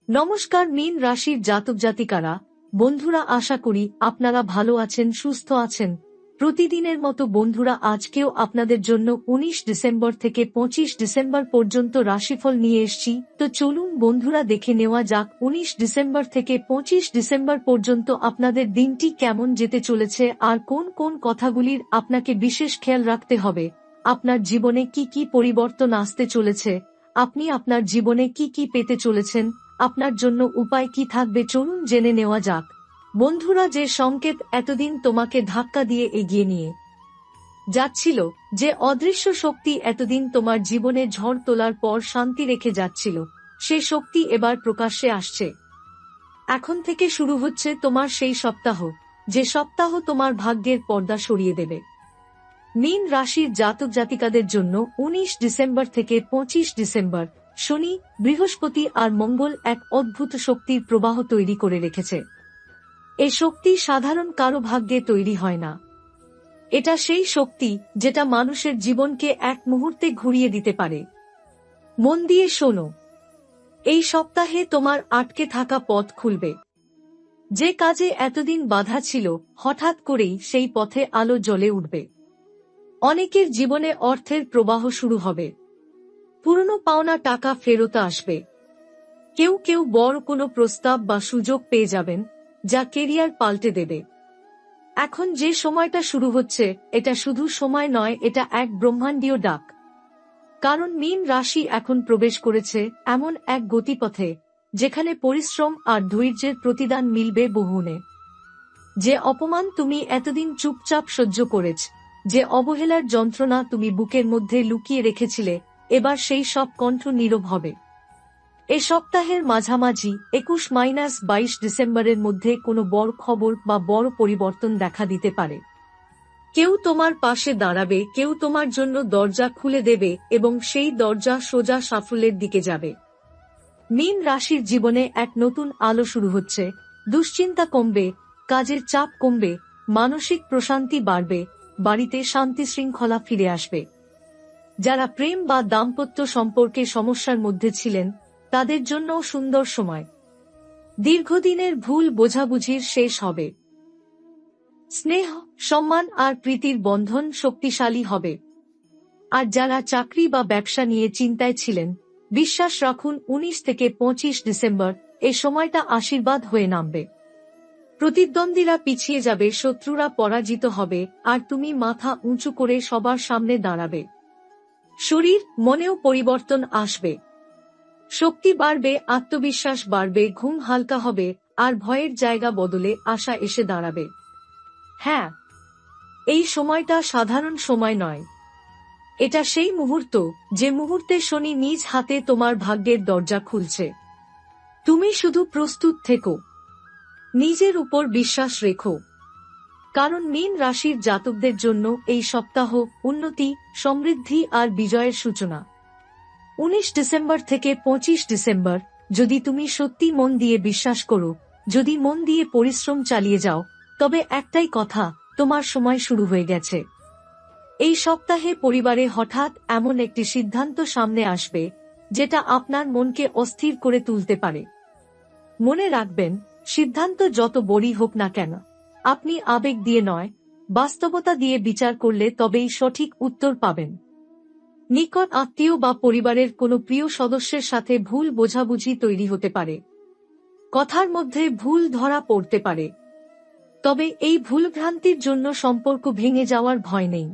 নমস্কার মীন রাশির জাতক জাতিকারা, বন্ধুরা, আশা করি আপনারা ভালো আছেন, সুস্থ আছেন। প্রতিদিনের মতো বন্ধুরা, আজকেও আপনাদের জন্য 19 ডিসেম্বর থেকে 25 ডিসেম্বর পর্যন্ত রাশিফল নিয়ে এসেছি। তো চলুন বন্ধুরা, দেখে নেওয়া যাক 19 ডিসেম্বর থেকে 25 ডিসেম্বর পর্যন্ত আপনাদের দিনটি কেমন যেতে চলেছে আর কোন কোন কথাগুলির আপনাকে বিশেষ খেয়াল রাখতে হবে। আপনার জীবনে কি কি পরিবর্তন আসতে চলেছে, আপনি আপনার জীবনে কি কি পেতে চলেছেন, আপনার জন্য উপায় কি থাকবে, চলুন জেনে নেওয়া যাক। বন্ধুরা, যে সংকেত এতদিন তোমাকে ধাক্কা দিয়ে এগিয়ে নিয়ে যাচ্ছিল, যে অদৃশ্য শক্তি এতদিন তোমার জীবনে ঝড় তোলার পর শান্তি রেখে যাচ্ছিল, সে শক্তি এবার প্রকাশ্যে আসছে। এখন থেকে শুরু হচ্ছে তোমার সেই সপ্তাহ, যে সপ্তাহ তোমার ভাগ্যের পর্দা সরিয়ে দেবে। মীন রাশির জাতক জাতিকাদের জন্য 19 ডিসেম্বর থেকে 25 ডিসেম্বর শনি, বৃহস্পতি আর মঙ্গল এক অদ্ভুত শক্তির প্রবাহ তৈরি করে রেখেছে। এ শক্তি সাধারণ কারো ভাগ্যে তৈরি হয় না। এটা সেই শক্তি যেটা মানুষের জীবনকে এক মুহূর্তে ঘুরিয়ে দিতে পারে। মন দিয়ে শোনো, এই সপ্তাহে তোমার আটকে থাকা পথ খুলবে। যে কাজে এতদিন বাধা ছিল, হঠাৎ করেই সেই পথে আলো জ্বলে উঠবে। অনেকের জীবনে অর্থের প্রবাহ শুরু হবে। পুরনো পাওনা টাকা ফেরত আসবে। কেউ কেউ বড় কোনো প্রস্তাব বা সুযোগ পেয়ে যাবেন, যা কেরিয়ার পাল্টে দেবে। এখন যে সময়টা শুরু হচ্ছে, এটা শুধু সময় নয়, এটা এক ব্রহ্মাণ্ডীয় ডাক। কারণ মীন রাশি এখন প্রবেশ করেছে এমন এক গতিপথে, যেখানে পরিশ্রম আর ধৈর্যের প্রতিদান মিলবে বহুগুণে। যে অপমান তুমি এতদিন চুপচাপ সহ্য করেছ, যে অবহেলার যন্ত্রণা তুমি বুকের মধ্যে লুকিয়ে রেখেছিলে, এবার সেই সব কণ্ঠ নীরব হবে। এ সপ্তাহের মাঝামাঝি 21-22 ডিসেম্বরের মধ্যে কোনো বড় খবর বা বড় পরিবর্তন দেখা দিতে পারে। কেউ তোমার পাশে দাঁড়াবে, কেউ তোমার জন্য দরজা খুলে দেবে এবং সেই দরজা সোজা সাফল্যের দিকে যাবে। মীন রাশির জীবনে এক নতুন আলো শুরু হচ্ছে। দুশ্চিন্তা কমবে, কাজের চাপ কমবে, মানসিক প্রশান্তি বাড়বে, বাড়িতে শান্তি শৃঙ্খলা ফিরে আসবে। যারা প্রেম বা দাম্পত্য সম্পর্কে সমস্যার মধ্যে ছিলেন, তাদের জন্য সুন্দর সময়। দীর্ঘদিনের ভুল বোঝাবুঝির শেষ হবে। স্নেহ, সম্মান আর প্রীতির বন্ধন শক্তিশালী হবে। আর যারা চাকরি বা ব্যবসা নিয়ে চিন্তায় ছিলেন, বিশ্বাস রাখুন 19 থেকে 25 ডিসেম্বর এ সময়টা আশীর্বাদ হয়ে নামবে। প্রতিদ্বন্দ্বীরা পিছিয়ে যাবে, শত্রুরা পরাজিত হবে, আর তুমি মাথা উঁচু করে সবার সামনে দাঁড়াবে। শরীর মনেও পরিবর্তন আসবে। শক্তি বাড়বে, আত্মবিশ্বাস বাড়বে, ঘুম হালকা হবে, আর ভয়ের জায়গা বদলে আশা এসে দাঁড়াবে। হ্যাঁ, এই সময়টা সাধারণ সময় নয়। এটা সেই মুহূর্ত, যে মুহূর্তে শনি নিজ হাতে তোমার ভাগ্যের দরজা খুলছে। তুমি শুধু প্রস্তুত থেকো, নিজের উপর বিশ্বাস রেখো। কারণ মীন রাশির জাতকদের জন্য এই সপ্তাহ উন্নতি, সমৃদ্ধি আর বিজয়ের সূচনা। 19 ডিসেম্বর থেকে 25 ডিসেম্বর, যদি তুমি সত্যি মন দিয়ে বিশ্বাস করো, যদি মন দিয়ে পরিশ্রম চালিয়ে যাও, তবে একটাই কথা, তোমার সময় শুরু হয়ে গেছে। এই সপ্তাহে পরিবারে হঠাৎ এমন একটি সিদ্ধান্ত সামনে আসবে, যেটা আপনার মনকে অস্থির করে তুলতে পারে। মনে রাখবেন, সিদ্ধান্ত যত বড়ই হোক না কেন, আপনি আবেগ দিয়ে নয়, বাস্তবতা দিয়ে বিচার করলে তবেই সঠিক উত্তর পাবেন। নিকট আত্মীয় বা পরিবারের কোনো প্রিয় সদস্যের সাথে ভুল বোঝাবুঝি তৈরি হতে পারে। কথার মধ্যে ভুল ধরা পড়তে পারে। তবে এই ভুলভ্রান্তির জন্য সম্পর্ক ভেঙে যাওয়ার ভয় নেই,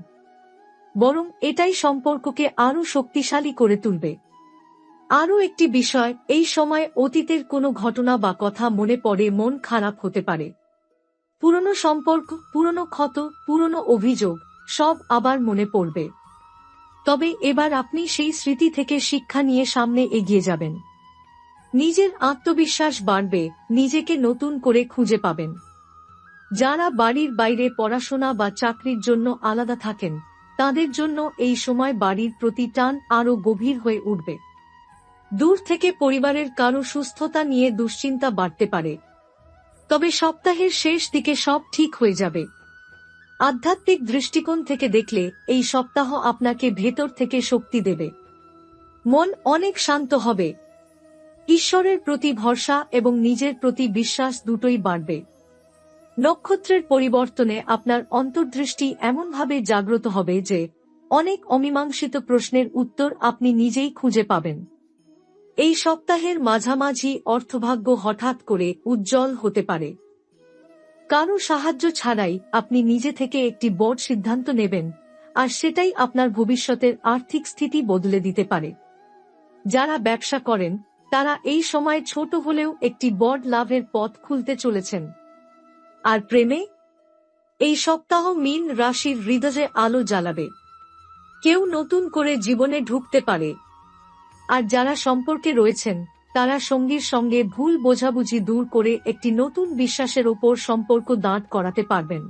বরং এটাই সম্পর্ককে আরও শক্তিশালী করে তুলবে। আরও একটি বিষয়, এই সময় অতীতের কোনো ঘটনা বা কথা মনে পড়ে মন খারাপ হতে পারে। পুরনো সম্পর্ক, পুরনো ক্ষত, পুরনো অভিযোগ সব আবার মনে পড়বে। তবে এবার আপনি সেই স্মৃতি থেকে শিক্ষা নিয়ে সামনে এগিয়ে যাবেন। নিজের আত্মবিশ্বাস বাড়বে, নিজেকে নতুন করে খুঁজে পাবেন। যারা বাড়ির বাইরে পড়াশোনা বা চাকরির জন্য আলাদা থাকেন, তাদের জন্য এই সময় বাড়ির প্রতি টান আরও গভীর হয়ে উঠবে। দূর থেকে পরিবারের কারো সুস্থতা নিয়ে দুশ্চিন্তা বাড়তে পারে। তবে সপ্তাহের শেষ দিকে সব ঠিক হয়ে যাবে। আধ্যাত্মিক দৃষ্টিকোণ থেকে দেখলে এই সপ্তাহ আপনাকে ভেতর থেকে শক্তি দেবে। মন অনেক শান্ত হবে। ঈশ্বরের প্রতি ভরসা এবং নিজের প্রতি বিশ্বাস দুটোই বাড়বে। নক্ষত্রের পরিবর্তনে আপনার অন্তর্দৃষ্টি এমনভাবে জাগ্রত হবে যে অনেক অমীমাংসিত প্রশ্নের উত্তর আপনি নিজেই খুঁজে পাবেন। এই সপ্তাহের মাঝামাঝি অর্থভাগ্য হঠাৎ করে উজ্জ্বল হতে পারে। কারো সাহায্য ছাড়াই আপনি নিজে থেকে একটি বড় সিদ্ধান্ত নেবেন, আর সেটাই আপনার ভবিষ্যতের আর্থিক স্থিতি বদলে দিতে পারে। যারা ব্যবসা করেন তারা এই সময় ছোট হলেও একটি বড় লাভের পথ খুলতে চলেছেন। আর প্রেমে, এই সপ্তাহ মীন রাশির হৃদয়ে আলো জ্বালাবে। কেউ নতুন করে জীবনে ঢুকতে পারে। আর যারা সম্পর্কে রয়েছেন তারা সঙ্গীর সঙ্গে ভুল বোঝাবুঝি দূর করে একটি নতুন বিশ্বাসের ওপর সম্পর্ক দাঁড় করাতে পারবেন।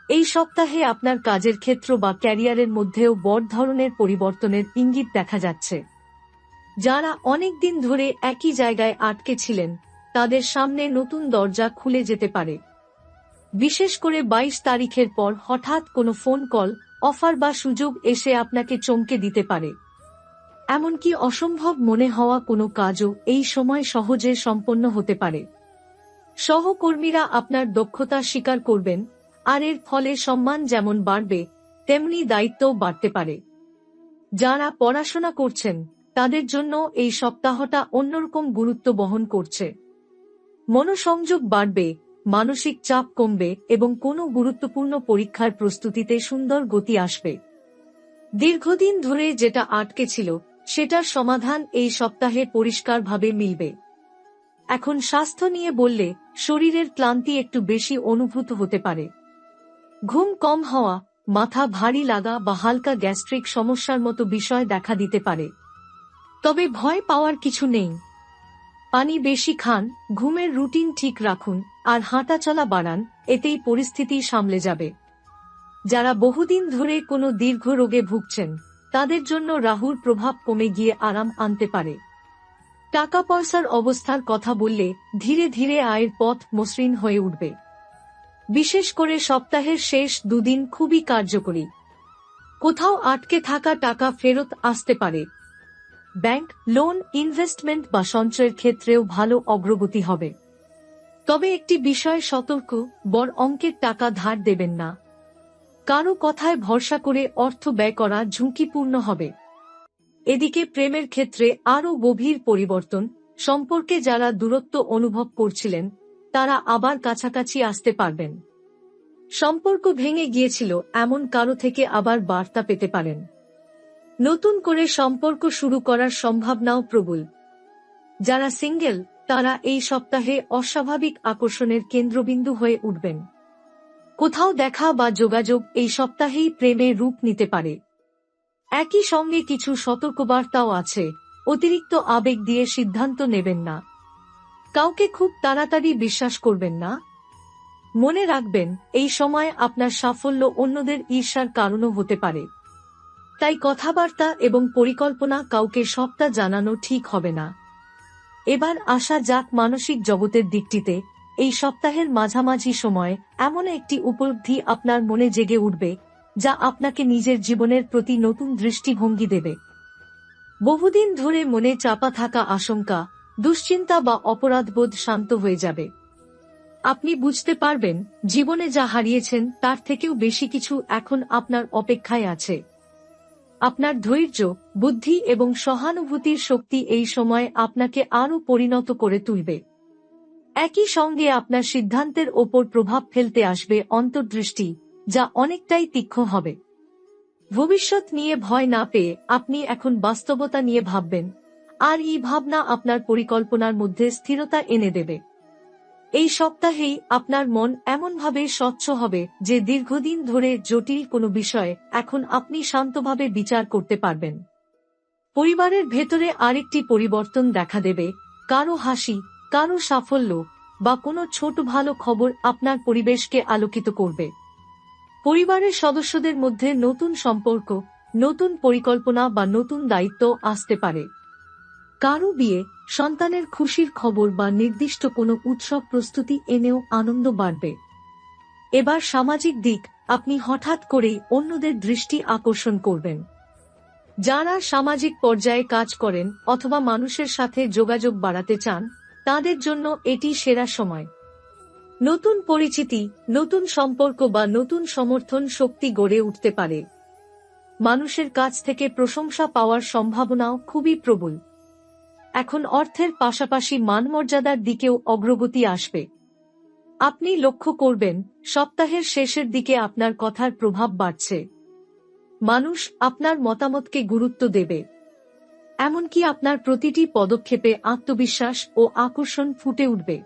এই সপ্তাহে আপনার কাজের ক্ষেত্র বা ক্যারিয়ারের মধ্যেও বড় ধরনের পরিবর্তনের ইঙ্গিত দেখা যাচ্ছে। যারা অনেক দিন ধরে একই জায়গায় আটকে ছিলেন তাদের সামনে নতুন দরজা খুলে যেতে পারে। বিশেষ করে 22 তারিখের পর হঠাৎ কোনো ফোন কল, অফার বা সুযোগ এসে আপনাকে চমকে দিতে পারে। এমনকি অসম্ভব মনে হওয়া কোনো কাজও এই সময় সহজে সম্পন্ন হতে পারে। সহকর্মীরা আপনার দক্ষতা স্বীকার করবেন, আর এর ফলে সম্মান যেমন বাড়বে তেমনি দায়িত্বও বাড়তে পারে। যারা পড়াশোনা করছেন তাদের জন্য এই সপ্তাহটা অন্যরকম গুরুত্ব বহন করছে। মনোসংযোগ বাড়বে, মানসিক চাপ কমবে এবং কোনো গুরুত্বপূর্ণ পরীক্ষার প্রস্তুতিতে সুন্দর গতি আসবে। দীর্ঘদিন ধরে যেটা আটকে ছিল সেটার সমাধান এই সপ্তাহে পরিষ্কারভাবে মিলবে। এখন স্বাস্থ্য নিয়ে বললে শরীরের ক্লান্তি একটু বেশি অনুভূত হতে পারে। ঘুম কম হওয়া, মাথা ভারী লাগা বা হালকা গ্যাস্ট্রিক সমস্যার মতো বিষয় দেখা দিতে পারে। তবে ভয় পাওয়ার কিছু নেই। পানি বেশি খান, ঘুমের রুটিন ঠিক রাখুন আর হাঁটাচলা বাড়ান, এতেই পরিস্থিতি সামলে যাবে। যারা বহুদিন ধরে কোনো দীর্ঘ রোগে ভুগছেন তাদের জন্য রাহুর প্রভাব কমে গিয়ে আরাম আনতে পারে। টাকা পয়সার অবস্থার কথা বললে ধীরে ধীরে আয়ের পথ মসৃণ হয়ে উঠবে। বিশেষ করে সপ্তাহের শেষ দুদিন খুবই কার্যকরী। কোথাও আটকে থাকা টাকা ফেরত আসতে পারে। ব্যাংক, লোন, ইনভেস্টমেন্ট বা সঞ্চয়ের ক্ষেত্রেও ভালো অগ্রগতি হবে। তবে একটি বিষয়ে সতর্ক, বড় অঙ্কের টাকা ধার দেবেন না। কারো কথায় ভরসা করে অর্থ ব্যয় করা ঝুঁকিপূর্ণ হবে। এদিকে প্রেমের ক্ষেত্রে আরও গভীর পরিবর্তন। সম্পর্কে যারা দূরত্ব অনুভব করছিলেন তারা আবার কাছাকাছি আসতে পারবেন। সম্পর্ক ভেঙে গিয়েছিল এমন কারো থেকে আবার বার্তা পেতে পারেন। নতুন করে সম্পর্ক শুরু করার সম্ভাবনাও প্রবল। যারা সিঙ্গেল তারা এই সপ্তাহে অস্বাভাবিক আকর্ষণের কেন্দ্রবিন্দু হয়ে উঠবেন। কোথাও দেখা বা যোগাযোগ এই সপ্তাহেই প্রেমে রূপ নিতে পারে। একই সঙ্গে কিছু সতর্কবার্তাও আছে। অতিরিক্ত আবেগ দিয়ে সিদ্ধান্ত নেবেন না। কাউকে খুব তাড়াতাড়ি বিশ্বাস করবেন না। মনে রাখবেন, এই সময় আপনার সাফল্য অন্যদের ঈর্ষার কারণও হতে পারে। তাই কথাবার্তা এবং পরিকল্পনা কাউকে সবটা জানানো ঠিক হবে না। এবার আসা যাক মানসিক জগতের দিকটিতে। এই সপ্তাহের মাঝামাঝি সময়ে এমন একটি উপলব্ধি আপনার মনে জেগে উঠবে যা আপনাকে নিজের জীবনের প্রতি নতুন দৃষ্টিভঙ্গি দেবে। বহুদিন ধরে মনে চাপা থাকা আশঙ্কা, দুশ্চিন্তা বা অপরাধবোধ শান্ত হয়ে যাবে। আপনি বুঝতে পারবেন জীবনে যা হারিয়েছেন তার থেকেও বেশি কিছু এখন আপনার অপেক্ষায় আছে। আপনার ধৈর্য, বুদ্ধি এবং সহানুভূতির শক্তি এই সময় আপনাকে আরও পরিণত করে তুলবে। একই সঙ্গে আপনার সিদ্ধান্তের ওপর প্রভাব ফেলতে আসবে অন্তর্দৃষ্টি, যা অনেকটাই তীক্ষ্ণ হবে। ভবিষ্যৎ নিয়ে ভয় না পেয়ে আপনি এখন বাস্তবতা নিয়ে ভাববেন, আর এই ভাবনা আপনার পরিকল্পনার মধ্যে স্থিরতা এনে দেবে। এই সপ্তাহেই আপনার মন এমনভাবে স্বচ্ছ হবে যে দীর্ঘদিন ধরে জটিল কোনো বিষয় এখন আপনি শান্তভাবে বিচার করতে পারবেন। পরিবারের ভেতরে আরেকটি পরিবর্তন দেখা দেবে। কারো হাসি, কারো সাফল্য বা কোনো ছোট ভালো খবর আপনার পরিবেশকে আলোকিত করবে। পরিবারের সদস্যদের মধ্যে নতুন সম্পর্ক, নতুন পরিকল্পনা বা নতুন দায়িত্ব আসতে পারে। কারো বিয়ে, সন্তানের খুশির খবর বা নির্দিষ্ট কোনো উৎসব প্রস্তুতি এনেও আনন্দ বাড়বে। এবার সামাজিক দিক, আপনি হঠাৎ করেই অন্যদের দৃষ্টি আকর্ষণ করবেন। যারা সামাজিক পর্যায়ে কাজ করেন অথবা মানুষের সাথে যোগাযোগ বাড়াতে চান, তাদের জন্য এটি সেরা সময়। নতুন পরিচিতি, নতুন সম্পর্ক বা নতুন সমর্থন শক্তি গড়ে উঠতে পারে। মানুষের কাছ থেকে প্রশংসা পাওয়ার সম্ভাবনাও খুবই প্রবল। এখন অর্থের পাশাপাশি মানমর্যাদার দিকেও অগ্রগতি আসবে। আপনি লক্ষ্য করবেন, সপ্তাহের শেষের দিকে আপনার কথার প্রভাব বাড়ছে। মানুষ আপনার মতামতকে গুরুত্ব দেবে। এমনকি আপনার প্রতিটি পদক্ষেপে আত্মবিশ্বাস ও আকর্ষণ ফুটে উঠবে।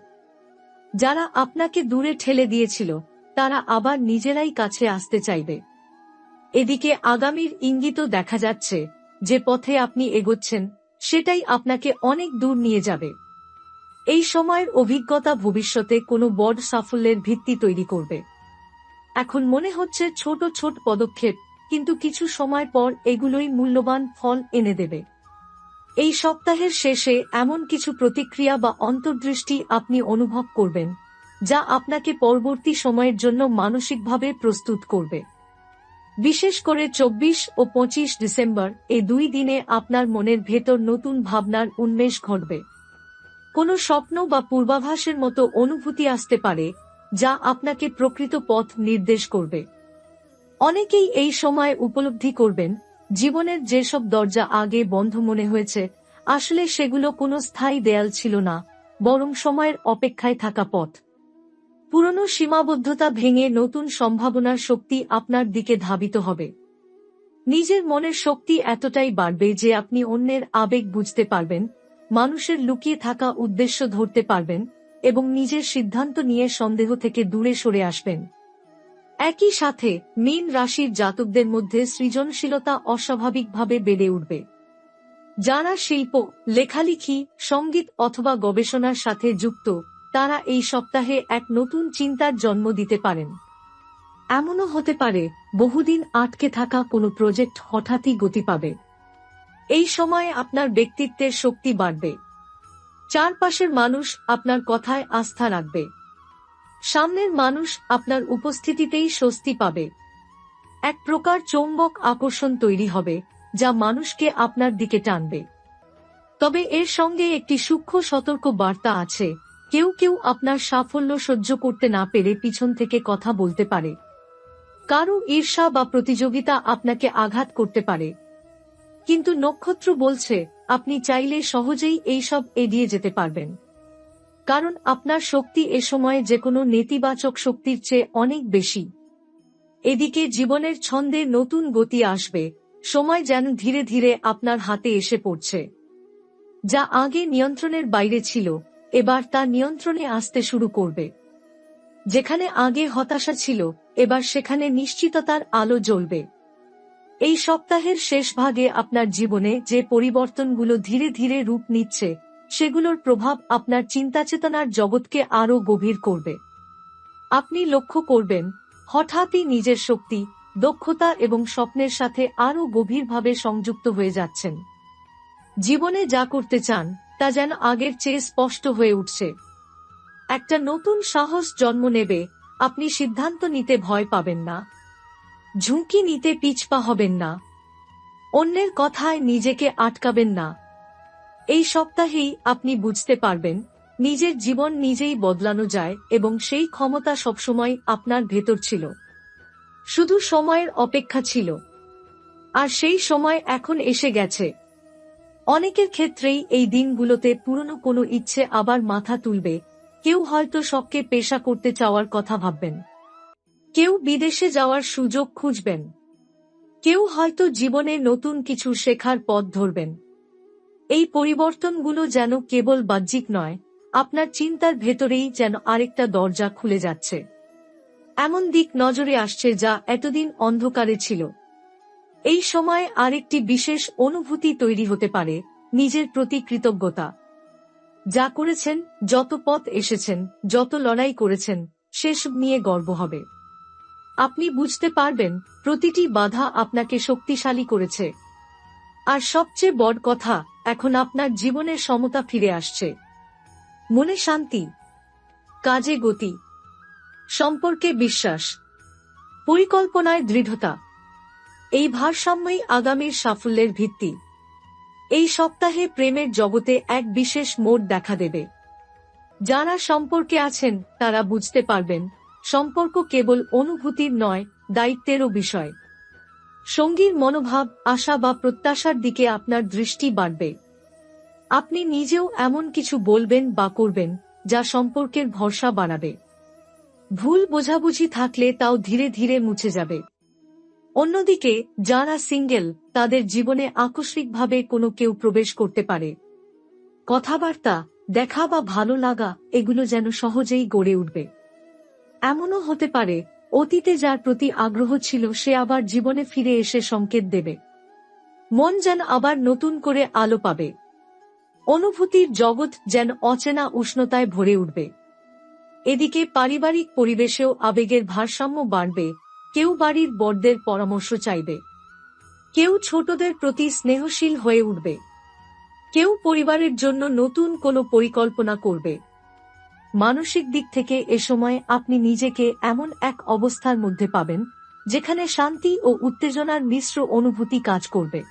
যারা আপনাকে দূরে ঠেলে দিয়েছিল, তারা আবার নিজেরাই কাছে আসতে চাইবে। এদিকে আগামীর ইঙ্গিতও দেখা যাচ্ছে, যে পথে আপনি এগোচ্ছেন সেটাই আপনাকে অনেক দূর নিয়ে যাবে। এই সময়ের অভিজ্ঞতা ভবিষ্যতে কোনো বড় সাফল্যের ভিত্তি তৈরি করবে। এখন মনে হচ্ছে ছোট ছোট পদক্ষেপ, কিন্তু কিছু সময় পর এগুলোই মূল্যবান ফল এনে দেবে। এই সপ্তাহের শেষে এমন কিছু প্রতিক্রিয়া বা অন্তর্দৃষ্টি আপনি অনুভব করবেন, যা আপনাকে পরবর্তী সময়ের জন্য মানসিকভাবে প্রস্তুত করবে। বিশেষ করে 24 ও 25 ডিসেম্বর এই 2 দিনে আপনার মনের ভেতর নতুন ভাবনার উন্মেষ ঘটবে। কোনো স্বপ্ন বা পূর্বাভাসের মতো অনুভূতি আসতে পারে, যা আপনাকে প্রকৃত পথ নির্দেশ করবে। অনেকেই এই সময় উপলব্ধি করবেন, জীবনের যেসব দরজা আগে বন্ধ মনে হয়েছে, আসলে সেগুলো কোনো স্থায়ী দেয়াল ছিল না, বরং সময়ের অপেক্ষায় থাকা পথ। পুরনো সীমাবদ্ধতা ভেঙে নতুন সম্ভাবনার শক্তি আপনার দিকে ধাবিত হবে। নিজের মনের শক্তি এতটাই বাড়বে যে আপনি অন্যের আবেগ বুঝতে পারবেন, মানুষের লুকিয়ে থাকা উদ্দেশ্য ধরতে পারবেন এবং নিজের সিদ্ধান্ত নিয়ে সন্দেহ থেকে দূরে সরে আসবেন। একই সাথে মীন রাশির জাতকদের মধ্যে সৃজনশীলতা অস্বাভাবিকভাবে বেড়ে উঠবে। যারা শিল্প, লেখালেখি, সঙ্গীত অথবা গবেষণার সাথে যুক্ত, তারা এই সপ্তাহে এক নতুন চিন্তার জন্ম দিতে পারেন। এমনও হতে পারে বহুদিন আটকে থাকা কোনো প্রজেক্ট হঠাৎই গতি পাবে। এই সময়ে আপনার ব্যক্তিত্বের শক্তি বাড়বে। চারপাশের মানুষ আপনার কথায় আস্থা রাখবে। সামনের মানুষ আপনার উপস্থিতিতেই স্বস্তি পাবে। এক প্রকার চৌম্বক আকর্ষণ তৈরি হবে, যা মানুষকে আপনার দিকে টানবে। তবে এর সঙ্গে একটি সূক্ষ্ম সতর্ক বার্তা আছে, কেউ কেউ আপনার সাফল্য সহ্য করতে না পেরে পিছন থেকে কথা বলতে পারে। কারো ঈর্ষা বা প্রতিযোগিতা আপনাকে আঘাত করতে পারে। কিন্তু নক্ষত্র বলছে, আপনি চাইলে সহজেই এইসব এড়িয়ে যেতে পারবেন। কারণ আপনার শক্তি এ সময়ে যেকোনো নেতিবাচক শক্তির চেয়ে অনেক বেশি। এদিকে জীবনের ছন্দে নতুন গতি আসবে, সময় যেন ধীরে ধীরে আপনার হাতে এসে পড়ছে। যা আগে নিয়ন্ত্রণের বাইরে ছিল, এবার তা নিয়ন্ত্রণে আসতে শুরু করবে। যেখানে আগে হতাশা ছিল, এবার সেখানে নিশ্চিততার আলো জ্বলবে। এই সপ্তাহের শেষ ভাগে আপনার জীবনে যে পরিবর্তনগুলো ধীরে ধীরে রূপ নিচ্ছে, সেগুলোর প্রভাব আপনার চিন্তাচেতনার জগৎকে আরও গভীর করবে। আপনি লক্ষ্য করবেন, হঠাৎই নিজের শক্তি, দক্ষতা এবং স্বপ্নের সাথে আরও গভীরভাবে সংযুক্ত হয়ে যাচ্ছেন। জীবনে যা করতে চান, তা যেন আগের চেয়ে স্পষ্ট হয়ে উঠছে। একটা নতুন সাহস জন্ম নেবে, আপনি সিদ্ধান্ত নিতে ভয় পাবেন না। ঝুঁকি নিতে পিছপা হবেন না। অন্যের কথায় নিজেকে আটকাবেন না। এই সপ্তাহেই আপনি বুঝতে পারবেন, নিজের জীবন নিজেই বদলানো যায় এবং সেই ক্ষমতা সবসময় আপনার ভেতর ছিল। শুধু সময়ের অপেক্ষা ছিল। আর সেই সময় এখন এসে গেছে। অনেকের ক্ষেত্রেই এই দিনগুলোতে পুরনো কোনো ইচ্ছে আবার মাথা তুলবে। কেউ হয়তো শখকে পেশা করতে চাওয়ার কথা ভাববেন। কেউ বিদেশে যাওয়ার সুযোগ খুঁজবেন। কেউ হয়তো জীবনে নতুন কিছু শেখার পথ ধরবেন। এই পরিবর্তনগুলো যেন কেবল বাহ্যিক নয়, আপনার চিন্তার ভেতরেই যেন আরেকটা দরজা খুলে যাচ্ছে। এমন দিক নজরে আসছে যা এতদিন অন্ধকারে ছিল। এই সময় আরেকটি বিশেষ অনুভূতি তৈরি হতে পারে, নিজের প্রতি কৃতজ্ঞতা। যা করেছেন, যত পথ এসেছেন, যত লড়াই করেছেন, সেসব নিয়ে গর্ব হবে। আপনি বুঝতে পারবেন, প্রতিটি বাধা আপনাকে শক্তিশালী করেছে। আর সবচেয়ে বড় কথা, এখন আপনার জীবনের সমতা ফিরে আসছে। মনে শান্তি, কাজে গতি, সম্পর্কে বিশ্বাস, পরিকল্পনায় দৃঢ়তা। এই ভারসাম্যই আগামীর সাফল্যের ভিত্তি। এই সপ্তাহে প্রেমের জগতে এক বিশেষ মোড় দেখা দেবে। যারা সম্পর্কে আছেন তারা বুঝতে পারবেন সম্পর্ক কেবল অনুভূতির নয়, দায়িত্বেরও বিষয়। সঙ্গীর মনোভাব, আশা বা প্রত্যাশার দিকে আপনার দৃষ্টি বাড়বে। আপনি নিজেও এমন কিছু বলবেন বা করবেন যা সম্পর্কের ভরসা বাড়াবে। ভুল বোঝাবুঝি থাকলে তাও ধীরে ধীরে মুছে যাবে। অন্যদিকে যারা সিঙ্গেল, তাদের জীবনে আকস্মিকভাবে কোনো কেউ প্রবেশ করতে পারে। কথাবার্তা, দেখা বা ভালো লাগা এগুলো যেন সহজেই গড়ে উঠবে। এমনও হতে পারে অতীতে যার প্রতি আগ্রহ ছিল সে আবার জীবনে ফিরে এসে সংকেত দেবে। মন যেন আবার নতুন করে আলো পাবে। অনুভূতির জগৎ যেন অচেনা উষ্ণতায় ভরে উঠবে। এদিকে পারিবারিক পরিবেশেও আবেগের ভারসাম্য বাড়বে। কেউ বাড়ির বড়দের পরামর্শ চাইবে, কেউ ছোটদের প্রতি স্নেহশীল হয়ে উঠবে, কেউ পরিবারের জন্য নতুন কোনো পরিকল্পনা করবে। মানসিক দিক থেকে এ সময় আপনি নিজেকে এমন এক অবস্থার মধ্যে পাবেন যেখানে শান্তি ও উত্তেজনার মিশ্র অনুভূতি কাজ করবে।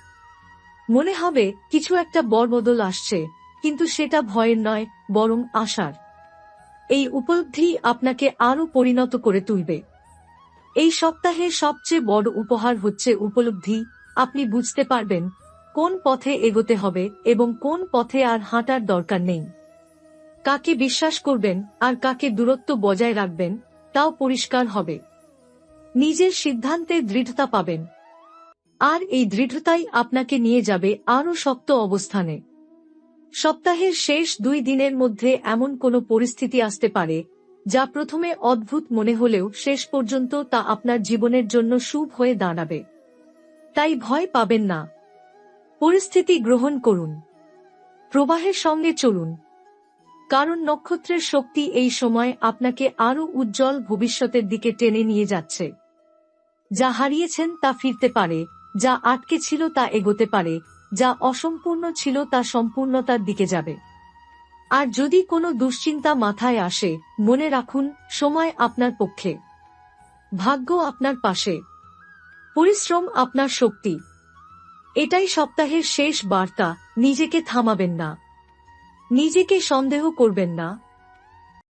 মনে হবে কিছু একটা বড় বদল আসছে, কিন্তু সেটা ভয়ের নয়, বরং আশার। এই উপলব্ধি আপনাকে আরও পরিণত করে তুলবে। এই সপ্তাহের সবচেয়ে বড় উপহার হচ্ছে উপলব্ধি। আপনি বুঝতে পারবেন কোন পথে এগোতে হবে এবং কোন পথে আর হাঁটার দরকার নেই। কাকে বিশ্বাস করবেন আর কাকে দূরত্ব বজায় রাখবেন তাও পরিষ্কার হবে। নিজের সিদ্ধান্তে দৃঢ়তা পাবেন, আর এই দৃঢ়তাই আপনাকে নিয়ে যাবে আরও শক্ত অবস্থানে। সপ্তাহের শেষ 2 দিনের মধ্যে এমন কোনো পরিস্থিতি আসতে পারে যা প্রথমে অদ্ভুত মনে হলেও শেষ পর্যন্ত তা আপনার জীবনের জন্য শুভ হয়ে দাঁড়াবে। তাই ভয় পাবেন না, পরিস্থিতি গ্রহণ করুন, প্রবাহের সঙ্গে চলুন। কারণ নক্ষত্রের শক্তি এই সময় আপনাকে আরও উজ্জ্বল ভবিষ্যতের দিকে টেনে নিয়ে যাচ্ছে। যা হারিয়েছেন তা ফিরতে পারে, যা আটকে ছিল তা এগোতে পারে, যা অসম্পূর্ণ ছিল তা সম্পূর্ণতার দিকে যাবে। আর যদি কোনো দুশ্চিন্তা মাথায় আসে, মনে রাখুন সময় আপনার পক্ষে, ভাগ্য আপনার পাশে, পরিশ্রম আপনার শক্তি। এটাই সপ্তাহের শেষ বার্তা। নিজেকে থামাবেন না, নিজেকে সন্দেহ করবেন না,